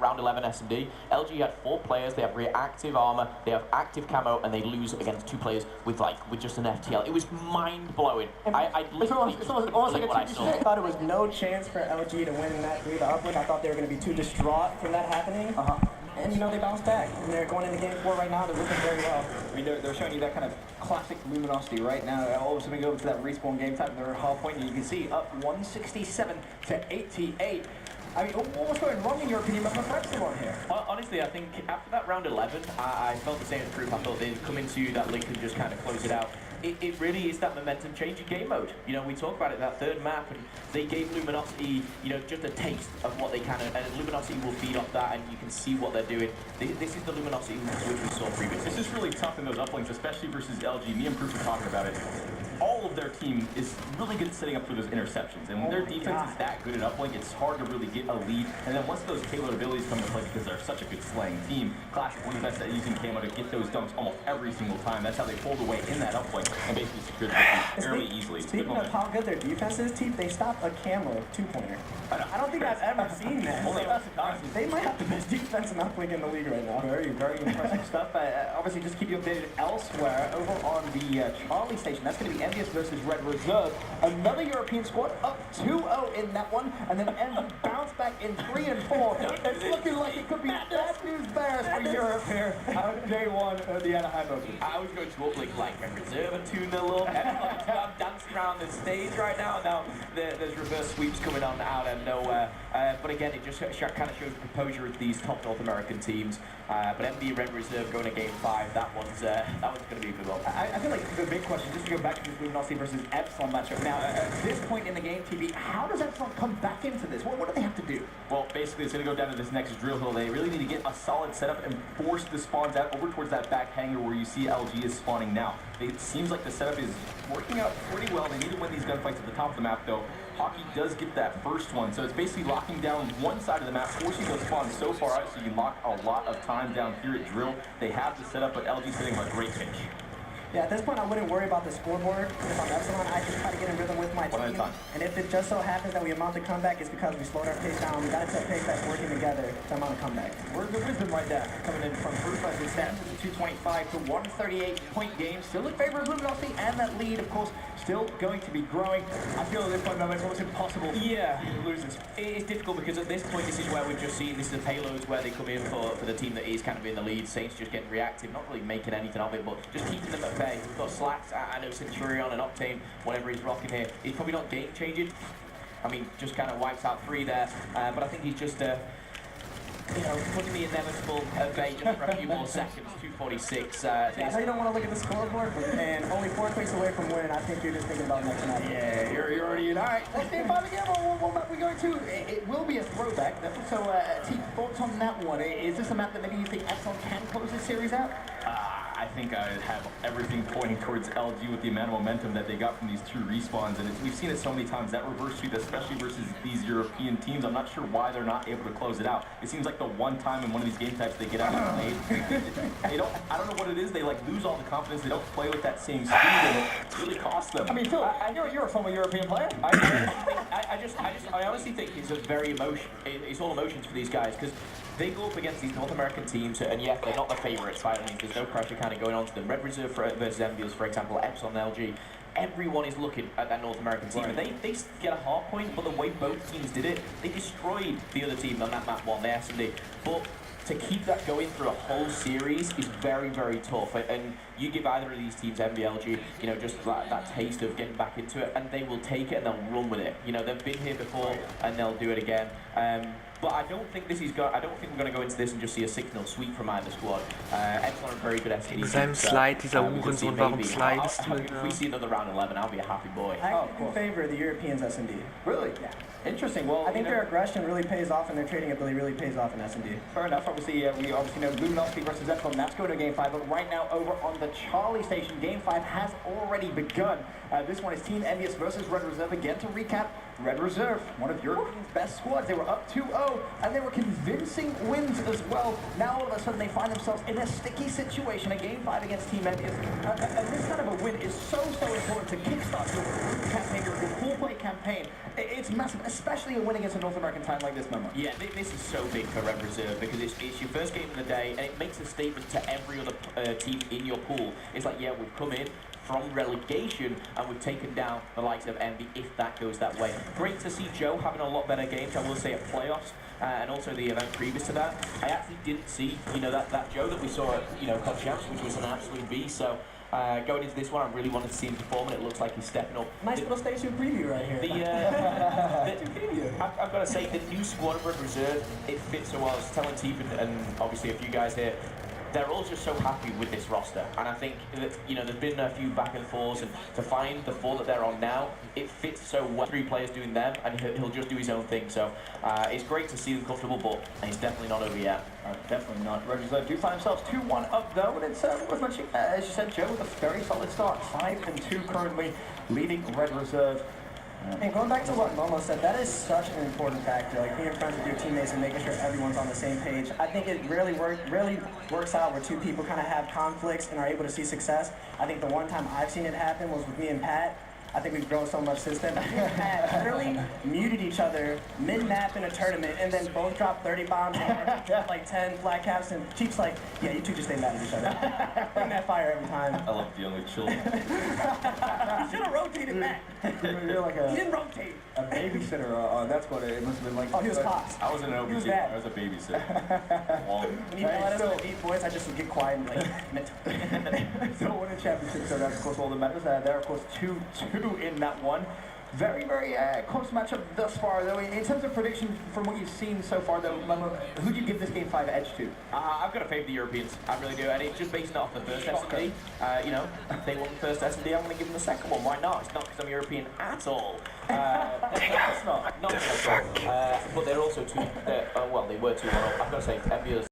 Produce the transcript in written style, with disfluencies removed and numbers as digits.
round 11 S&D, LG had 4 players, they have reactive armor, they have active camo, and they lose against 2 players with just an FTL. It was mind-blowing. I literally it's almost like a what I TV saw. I thought it was no chance for LG to win that through the uplink. I thought they were going to be too distraught from that happening. And, you know, they bounced back. And they're going into game 4 right now. They're looking very well. I mean, they're showing you that kind of classic luminosity right now. All of a sudden, we go to that respawn game time. They're at half point, and you can see up 167 to 88. I mean, what was going wrong in your opinion for Epsilon here? Honestly, I think after that round 11, I felt the same as Group. I thought they'd come into that link and just kind of close it out. It really is that momentum change in game mode. You know, we talk about it, that third map, and they gave Luminosity, you know, just a taste of what they can, and Luminosity will feed off that, and you can see what they're doing. This is the Luminosity which we saw previously. This is really tough in those uplinks, especially versus LG. Me and Proof were talking about it. All of their team is really good at setting up for those interceptions, and when their defense is that good at uplink, it's hard to really get a lead. And then once those payload abilities come into play, because they're such a good slaying team, Clash one of the best at using camo to get those dunks almost every single time. That's how they pulled away in that uplink and basically secured the victory fairly easily. Speaking of how good their defense is, Teep, they stopped a camo 2-pointer. I don't think I've ever seen that. Only So, they might have the best defense in uplink in the league right now. Very, very impressive stuff. Obviously, just keep you updated elsewhere over on the Charlie station. That's going to be Envious versus Red Reserve. Another European squad up 2-0 in that one, and then Envy bounce back in 3 and 4. It's looking like it could be bad news bears for Europe here on day 1 of the Anaheim Open. I was going to uplink like a reserve and 2-0 up. Everyone's dancing around the stage right now. Now there's reverse sweeps coming on out of nowhere. But again, it just kind of shows the composure of these top North American teams. But MB Red Reserve going to game 5. That one's going to be a good one. I feel like the big question, just to go back to this Luminosity versus Epsilon matchup. Now, at this point in the game, TV, how does Epsilon come back into this? What do they have to do? Well, basically, it's going to go down to this next drill hill. They really need to get a solid setup and force the spawns out over towards that back hangar where you see LG is spawning now. It seems like the setup is working out pretty well. They need to win these gunfights at the top of the map, though. Hockey does get that first one, so it's basically locking down one side of the map, forcing those spawns so far out so you can lock a lot of time down here at drill. They have the setup, but LG's hitting a great pitch. Yeah, at this point, I wouldn't worry about the scoreboard. If I'm Epsilon, I just try to get in rhythm with my team. And if it just so happens that we amount to comeback, it's because we slowed our pace down. We got to pace that's working together to amount to comeback. Where's the wisdom right there? Coming in from Proof as it stands with a 225 to 138-point game. Still in favor of Luminosity, and that lead, of course, still going to be growing. I feel at this point, it's almost impossible to lose this. It's difficult because at this point, this is where we've just seen, this is the payloads where they come in for the team that is kind of in the lead. Saints just getting reactive, not really making anything of it, but just keeping them at bay. We've got Slacks, I know Centurion and Octane, whatever he's rocking here, he's probably not game changing. I mean, just kind of wipes out 3 there, but I think he's just, you know, putting the inevitable at bay just for a few more seconds. 246. I know you don't want to look at the scoreboard, but man, only 4 clicks away from winning. I think you're just thinking about next night. Yeah, you're already in. All right, let's game 5 again. What map are we going to? It will be a throwback. So, T, thoughts on that one? Is this a map that maybe you think Epsilon can close this series out? I think I have everything pointing towards LG with the amount of momentum that they got from these 2 respawns, and we've seen it so many times, that reverse sweep, especially versus these European teams. I'm not sure why they're not able to close it out. It seems like the one time in one of these game types they get out and played, I don't know what it is, they like lose all the confidence, they don't play with that same speed, and it really costs them. I mean, Phil, you're a former European player. I honestly think it's a very it's all emotions for these guys, because they go up against these North American teams, and yes, they're not the favourites by any means. There's no pressure kind of going on to them. Red Reserve versus Envious, for example, Epsilon, LG. Everyone is looking at that North American team, and they get a hard point, but the way both teams did it, they destroyed the other team on that map 1, the S&D. But to keep that going through a whole series is very, very tough. And you give either of these teams, MBLG, you know, just that taste of getting back into it, and they will take it and they'll run with it. You know, they've been here before, and they'll do it again. But I don't think I don't think we're going to go into this and just see a 6-0 sweep from either squad. Epsilon are very good STD. In seinem Slide, dieser Hurensohn, warum slidest du? If we see another round 11, I'll be a happy boy. I in favor of the Europeans S&D. Really? Yeah. Interesting. Well, I think their aggression really pays off, and their trading ability really pays off in S&D. Fair enough. Obviously, we obviously know Luminosity versus Epsilon. That's going to game 5. But right now, over on the Charlie station, game 5 has already begun. This one is Team Envious versus Red Reserve. Again, to recap, Red Reserve, one of Europe's best squads. They were up 2-0, and they were convincing wins as well. Now all of a sudden they find themselves in a sticky situation, a Game 5 against Team Envious. And this kind of a win is so important to kickstart your group campaign, your pool play campaign. It's massive, especially a win against a North American team like this, Memo. Yeah, this is so big for Red Reserve because it's your first game of the day, and it makes a statement to every other team in your pool. It's like, yeah, we've come in from relegation and we've taken down the likes of Envy if that goes that way. Great to see Joe having a lot better games, I will say, at playoffs and also the event previous to that. I actually didn't see, that Joe that we saw at, Cup Champs, which was an absolute beast. So going into this one, I really wanted to see him perform, and it looks like he's stepping up. Nice little station preview right here. I've got to say, the new squad of Red Reserve, it fits so well. I was telling Teep and obviously a few guys here, they're all just so happy with this roster, and I think that there's been a few back and forths, and to find the four that they're on now, it fits so well. 3 players doing them, and he'll just do his own thing. So it's great to see them comfortable, but he's definitely not over yet. Definitely not. Red Reserve do find themselves 2-1 up though, and it's worth mentioning, as you said, Joe, with a very solid start, 5-2 currently, leading Red Reserve. And going back to what Momo said, that is such an important factor, like being friends with your teammates and making sure everyone's on the same page. I think it really works out where 2 people kind of have conflicts and are able to see success. I think the one time I've seen it happen was with me and Pat. I think we've grown so much since then. Me and Pat literally muted each other mid-map in a tournament and then both dropped 30 bombs and dropped like 10 flat caps, and Chief's like, yeah, you two just stay mad at each other. Bring that fire every time. I love dealing with children. You should have rotated back. You're like He didn't rotate. a babysitter. That's what it must have been like. Oh, he was Fox. I wasn't an He was OBT, bad. I was a babysitter. Well, When you let us in a deep voice, I just would get quiet and be like, So win a championship, so that's of course all that matters. There are of course 2-2 in that one. Very, very close matchup thus far though. In terms of predictions from what you've seen so far though, Memo, who do you give this Game 5 edge to? I've got to favour the Europeans, I really do, and it's just based off the first S&D. If they won the first S&D, I'm going to give them the second one. Why not? It's not because I'm European at all. It's not at all. But they're also 2, well, they were 2-1 up. I've got to say, Envious